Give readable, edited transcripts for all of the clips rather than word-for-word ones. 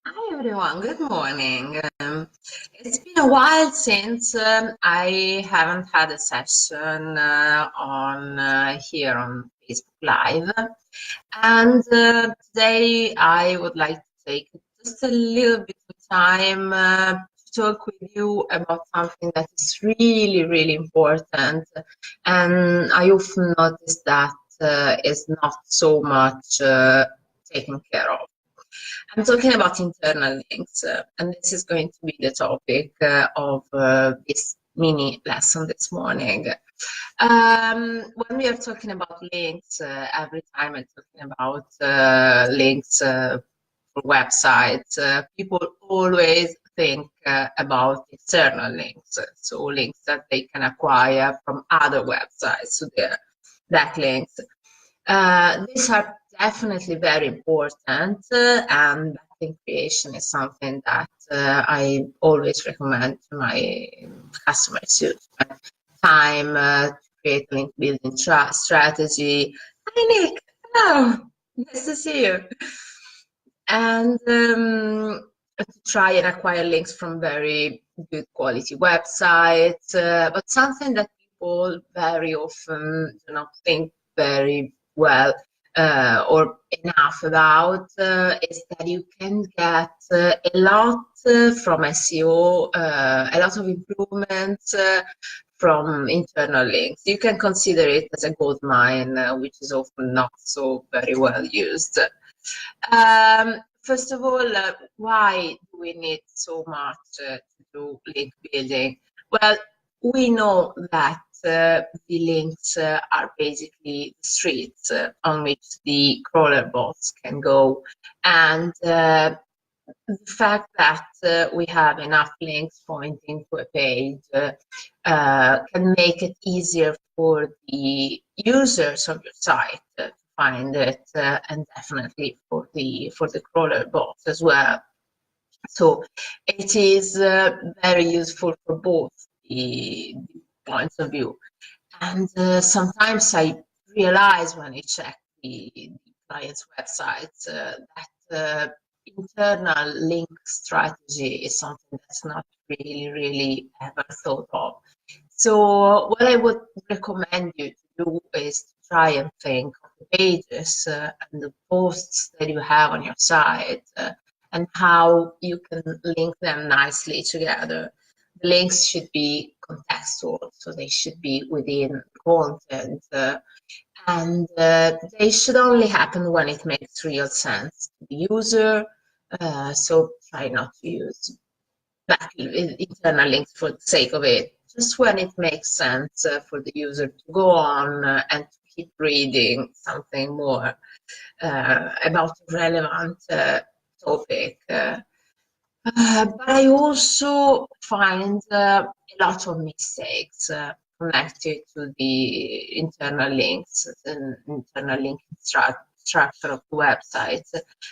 Hi everyone, good morning. It's been a while since I haven't had a session on here on Facebook Live, and today I would like to take just a little bit of time to talk with you about something that is really important, and I often notice that is not so much taken care of. I'm talking about internal links, and this is going to be the topic of this mini lesson this morning. When we are talking about links, every time I'm talking about links for websites, people always think about external links, so links that they can acquire from other websites, so they're backlinks. These are definitely very important, and backlink creation is something that I always recommend to my customers to spend time to create link building strategy. Hi Nick, hello, nice to see you. And to try and acquire links from very good quality websites, but something that people very often do not think very well or enough about is that you can get a lot from SEO, a lot of improvements from internal links. You can consider it as a gold mine, which is often not so very well used. First of all, why do we need so much to do link building? Well, we know that the links are basically the streets on which the crawler bots can go, and the fact that we have enough links pointing to a page can make it easier for the users of your site to find it, and definitely for the crawler bots as well. So it is very useful for both the points of view. And sometimes I realize when I check the client's websites that internal link strategy is something that's not really ever thought of. So what I would recommend you to do is to try and think of the pages and the posts that you have on your site and how you can link them nicely together. The links should be contextual, so they should be within content, and they should only happen when it makes real sense to the user. So try not to use internal links for the sake of it, just when it makes sense for the user to go on and to keep reading something more about a relevant topic. But I also find a lot of mistakes connected to the internal links and internal link structure of the website,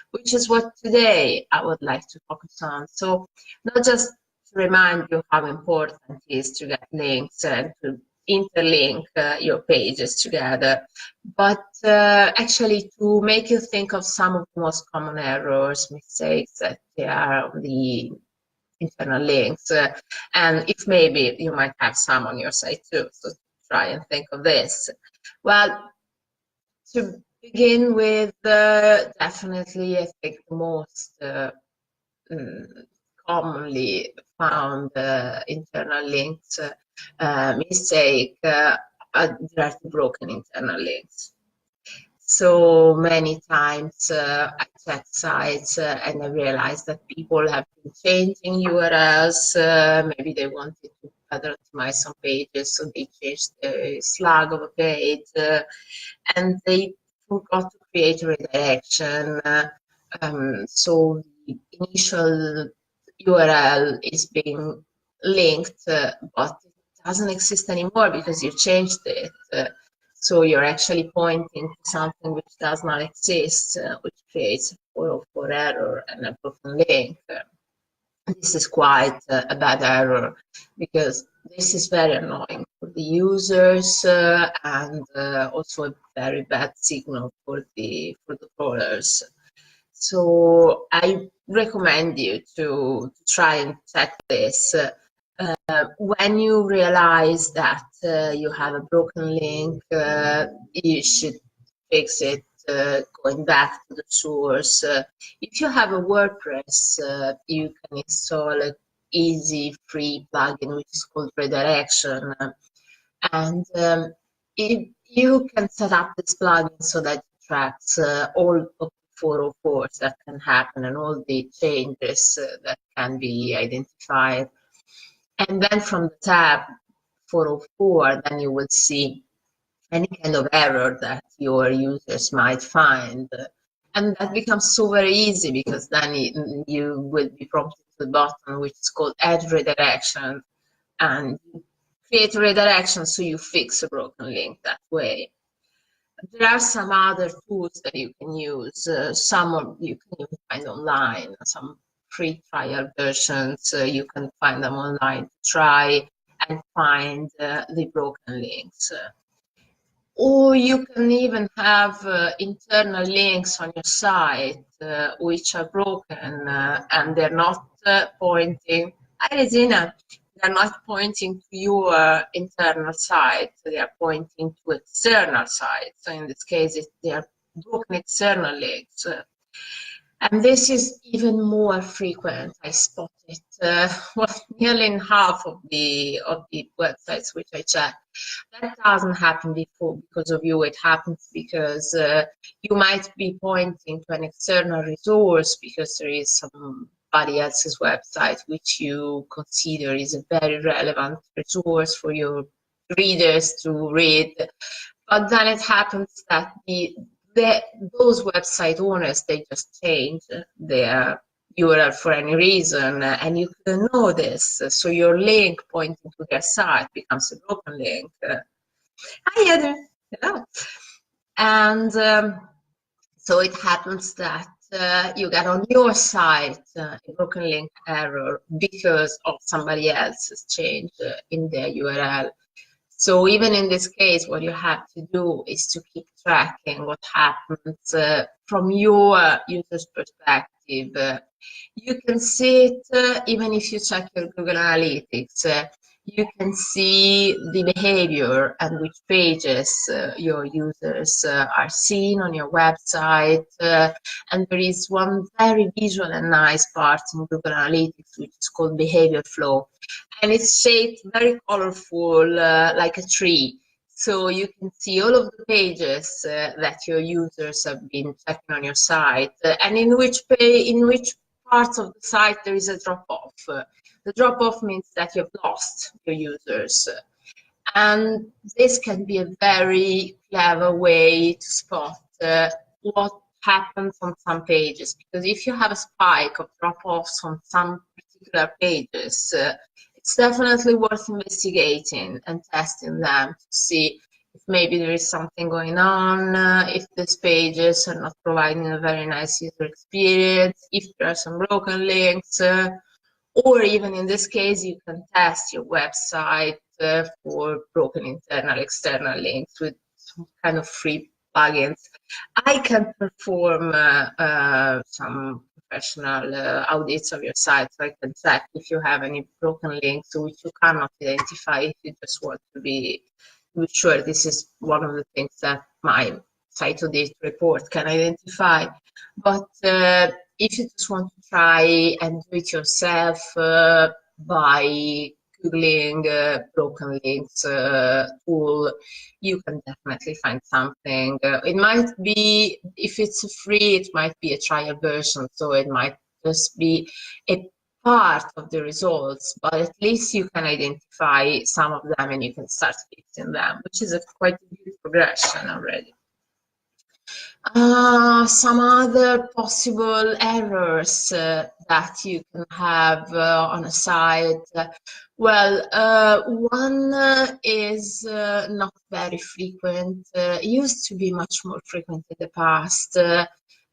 which is what today I would like to focus on. So not just to remind you how important it is to get links and to interlink your pages together, but actually to make you think of some of the most common errors, mistakes that there are on the internal links, and if maybe you might have some on your site too, so try and think of this. Well, to begin with, definitely I think the most commonly found internal links mistake are directly broken internal links. So many times I check sites and I realize that people have been changing URLs. Maybe they wanted to better optimize some pages, so they changed the slug of a page, and they forgot to create a redirection. So the initial URL is being linked, but it doesn't exist anymore because you changed it. So you're actually pointing to something which does not exist, which creates a 404 error and a broken link. This is quite a bad error because this is very annoying for the users and also a very bad signal for the crawlers. So I recommend you to try and check this. When you realize that you have a broken link, you should fix it, going back to the source. If you have a WordPress, you can install an easy free plugin which is called Redirection, and you can set up this plugin so that it tracks all of the 404s that can happen and all the changes that can be identified. And then from the tab 404, then you will see any kind of error that your users might find. And that becomes so very easy, because then you will be prompted to the button which is called Add Redirection, and create a redirection so you fix a broken link that way. There are some other tools that you can use. Some you can even find online, some free trial versions. You can find them online to try and find the broken links. Or you can even have internal links on your site which are broken and they're not pointing. Hi, Regina. They're not pointing to your internal site, they are pointing to external sites. So in this case, they are broken external links. And this is even more frequent. I spot it well, nearly in half of the websites which I check. That doesn't happen before because of you. It happens because you might be pointing to an external resource because there is somebody else's website which you consider is a very relevant resource for your readers to read. But then it happens that those website owners, they just change their URL for any reason, and you couldn't know this. So your link pointing to their site becomes a broken link. Hi, Heather. Hello. And so it happens that you get on your site a broken link error because of somebody else's change in their URL. So even in this case, what you have to do is to keep tracking what happens from your user's perspective. You can see it even if you check your Google Analytics. You can see the behavior and which pages your users are seeing on your website. And there is one very visual and nice part in Google Analytics which is called behavior flow. And it's shaped very colorful, like a tree. So you can see all of the pages that your users have been checking on your site, and in which parts of the site there is a drop-off. The drop-off means that you've lost your users. And this can be a very clever way to spot what happens on some pages. Because if you have a spike of drop-offs on some particular pages, it's definitely worth investigating and testing them to see if maybe there is something going on, if these pages are not providing a very nice user experience, if there are some broken links, or even in this case, you can test your website for broken internal, external links with some kind of free plugins. I can perform some professional audits of your site, so I can check if you have any broken links which you cannot identify. If you just want to be sure, this is one of the things that my site audit report can identify. But if you just want to try and do it yourself by Googling broken links tool, you can definitely find something. It might be, if it's free, it might be a trial version, so it might just be a part of the results, but at least you can identify some of them and you can start fixing them, which is quite a good progression already. Some other possible errors that you can have on a site. Well, one is not very frequent. It used to be much more frequent in the past.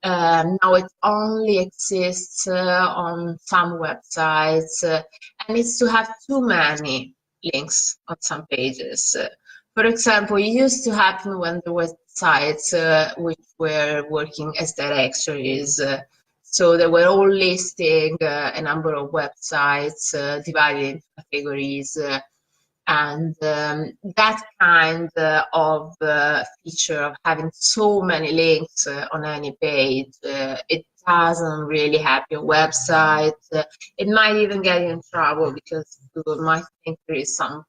Now it only exists on some websites, and it's to have too many links on some pages. For example, it used to happen when there were sites which were working as directories. So they were all listing a number of websites divided into categories. And that kind of feature of having so many links on any page, it doesn't really help your website. It might even get you in trouble because Google might think there is some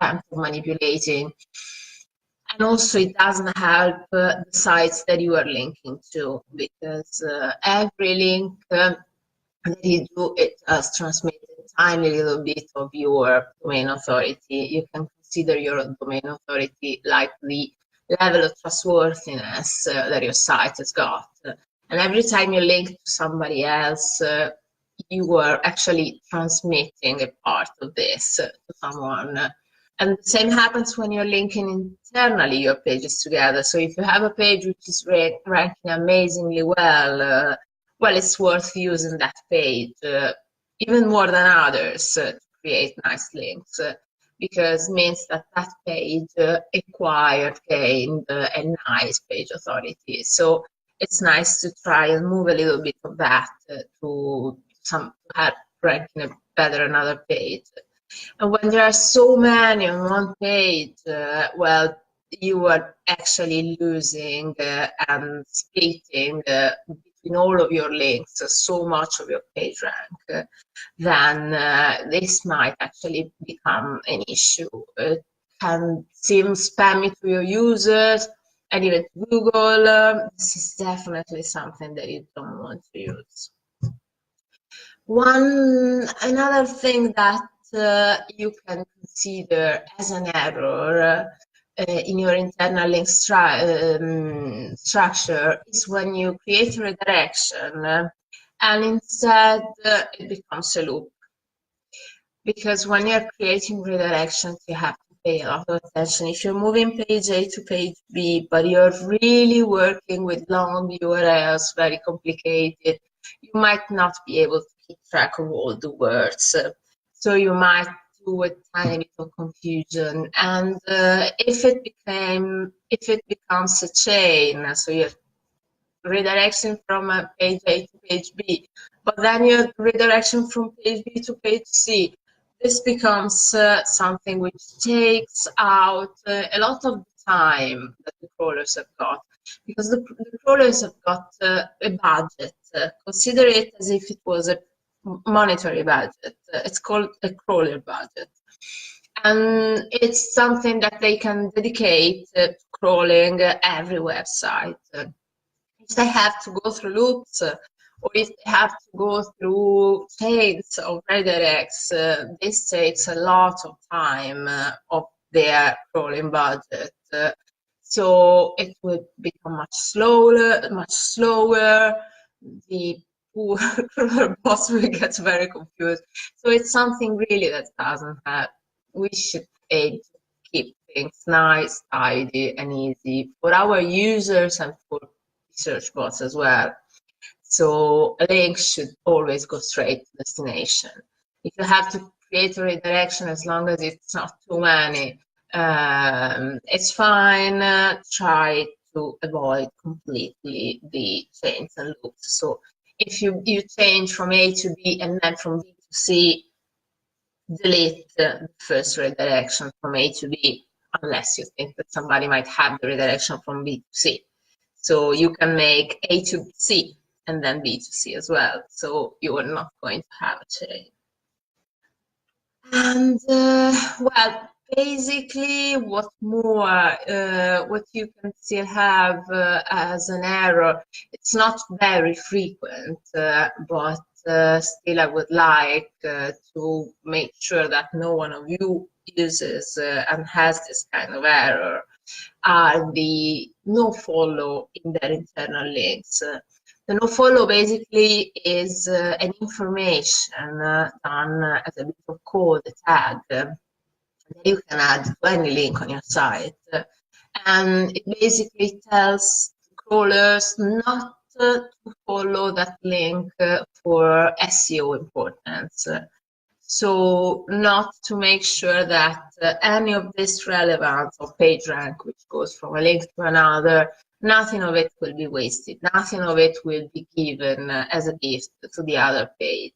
kind of manipulating. And also it doesn't help the sites that you are linking to, because every link that you do, it does transmit a tiny little bit of your domain authority. You can consider your domain authority like the level of trustworthiness that your site has got. And every time you link to somebody else, you are actually transmitting a part of this to someone. And the same happens when you're linking internally your pages together. So if you have a page which is ranking amazingly well, well, it's worth using that page even more than others to create nice links, because it means that that page gained a nice page authority. So it's nice to try and move a little bit of that to help ranking better another page. And when there are so many on one page, well, you are actually losing and splitting between all of your links so much of your page rank, then this might actually become an issue. It can seem spammy to your users and even to Google. This is definitely something that you don't want to use. Another thing that you can consider as an error in your internal link structure is when you create a redirection and instead it becomes a loop. Because when you're creating redirections, you have to pay a lot of attention. If you're moving page A to page B, but you're really working with long URLs, very complicated, you might not be able to keep track of all the words. So you might do a tiny bit of confusion. And if it becomes a chain, so you're redirection from page A to page B, but then you're redirection from page B to page C, this becomes something which takes out a lot of time that the crawlers have got, because the crawlers have got a budget. Consider it as if it was a monetary budget. It's called a crawler budget. And it's something that they can dedicate to crawling every website. If they have to go through loops, or if they have to go through chains of redirects, this takes a lot of time of their crawling budget. So it would become much slower. The poor crawler boss will get very confused. So it's something really that doesn't have. We should aim to keep things nice, tidy, and easy for our users and for search bots as well. So a link should always go straight to destination. If you have to create a redirection, as long as it's not too many, it's fine. Try to avoid completely the chains and loops. So if you change from A to B and then from B to C, delete the first redirection from A to B, unless you think that somebody might have the redirection from B to C. So you can make A to C and then B to C as well. So you are not going to have a chain. And well, basically, what you can still have as an error, it's not very frequent, but still I would like to make sure that no one of you uses and has this kind of error, are the no-follow in their internal links. The no-follow basically is an information done as a bit of code, a tag, that you can add to any link on your site. And it basically tells crawlers not to follow that link for SEO importance. So not to make sure that any of this relevance or page rank, which goes from a link to another, nothing of it will be wasted. Nothing of it will be given as a gift to the other page,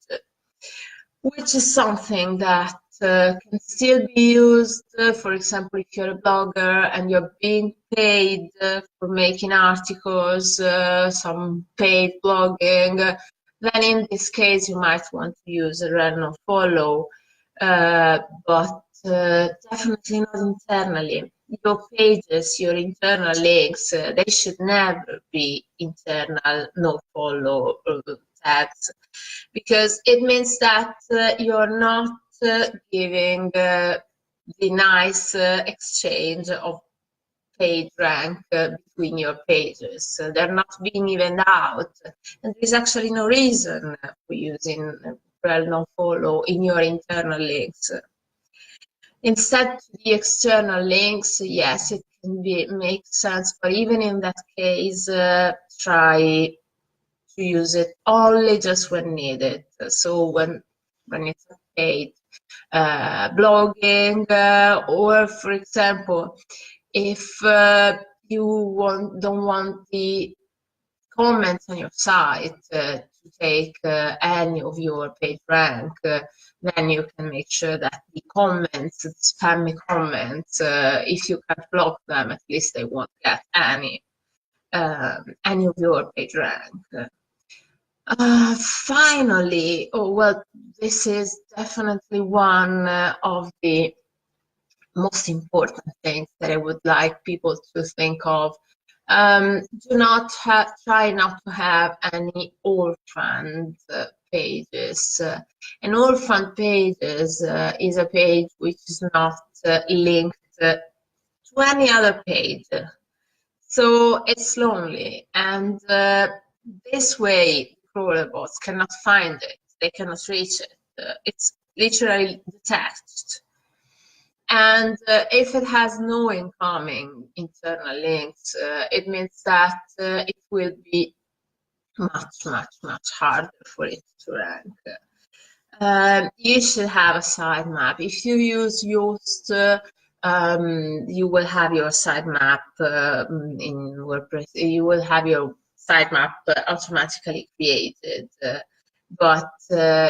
which is something that can still be used, for example, if you're a blogger and you're being paid for making articles, some paid blogging, then in this case you might want to use a random follow, but definitely not internally. Your pages, your internal links, they should never be internal no follow tags, because it means that you're not giving the nice exchange of page rank between your pages. They're not being evened out, and there's actually no reason for using rel no follow in your internal links. Instead, the external links, yes, it can make sense, but even in that case, try to use it only just when needed. So when it's paid blogging, or for example, if you don't want the comments on your site to take any of your page rank, then you can make sure that the comments, the spammy comments, if you can't block them, at least they won't get any of your page rank. Finally, this is definitely one of the most important things that I would like people to think of. Try not to have any orphaned pages. An orphaned page is a page which is not linked to any other page. So it's lonely, and this way crawler bots cannot find it. They cannot reach it. It's literally detached. And if it has no incoming internal links, it means that it will be much, much, much harder for it to rank. You should have a sitemap. If you use Yoast, you will have your sitemap in WordPress. You will have your sitemap automatically created, but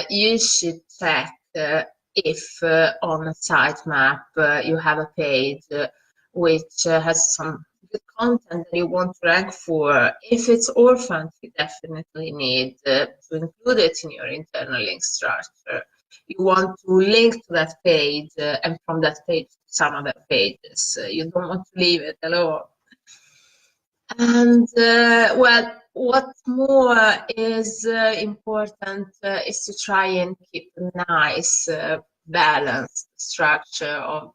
you should check if on a sitemap you have a page which has some good content that you want to rank for. If it's orphaned, you definitely need to include it in your internal link structure. You want to link to that page and from that page to some other pages. You don't want to leave it alone. And what more is important is to try and keep a nice balanced structure of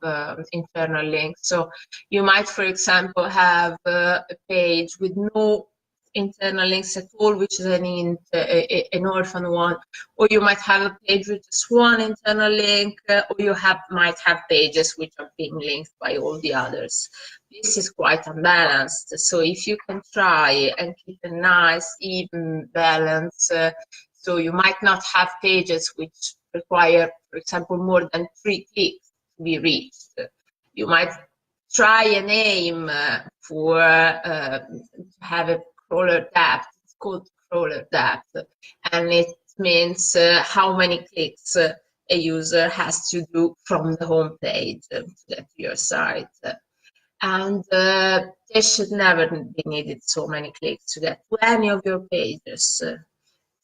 internal links. So you might, for example, have a page with no internal links at all, which is an orphan one, or you might have a page with just one internal link, or you might have pages which are being linked by all the others. This is quite unbalanced. So if you can try and keep a nice, even balance, so you might not have pages which require, for example, more than 3 clicks to be reached. You might try and aim for to have a crawler depth. It's called crawler depth, and it means how many clicks a user has to do from the home page to get to your site. And there should never be needed so many clicks to get to any of your pages.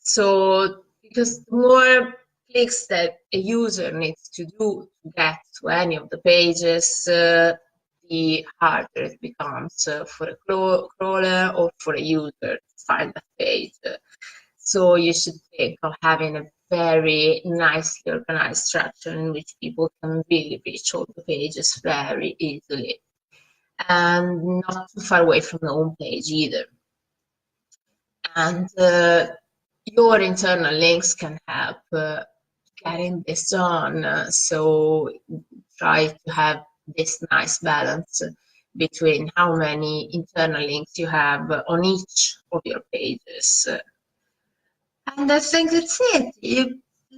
So, because the more clicks that a user needs to do to get to any of the pages, the harder it becomes for a crawler or for a user to find that page. So you should think of having a very nicely organized structure in which people can really reach all the pages very easily, and not too far away from the home page either. And your internal links can help getting this done. So try to have this nice balance between how many internal links you have on each of your pages. And I think that's it.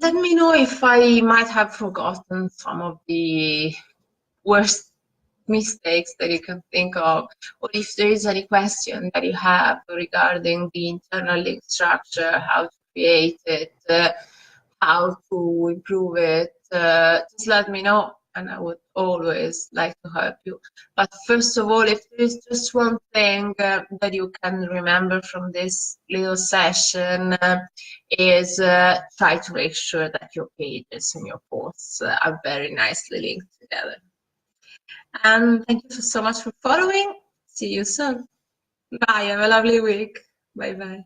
Let me know if I might have forgotten some of the worst mistakes that you can think of, or if there is any question that you have regarding the internal link structure, how to create it, how to improve it, just let me know, and I would always like to help you. But first of all, if there is just one thing that you can remember from this little session, is try to make sure that your pages and your posts are very nicely linked together. And thank you so much for following. See you soon. Bye. Have a lovely week. Bye bye.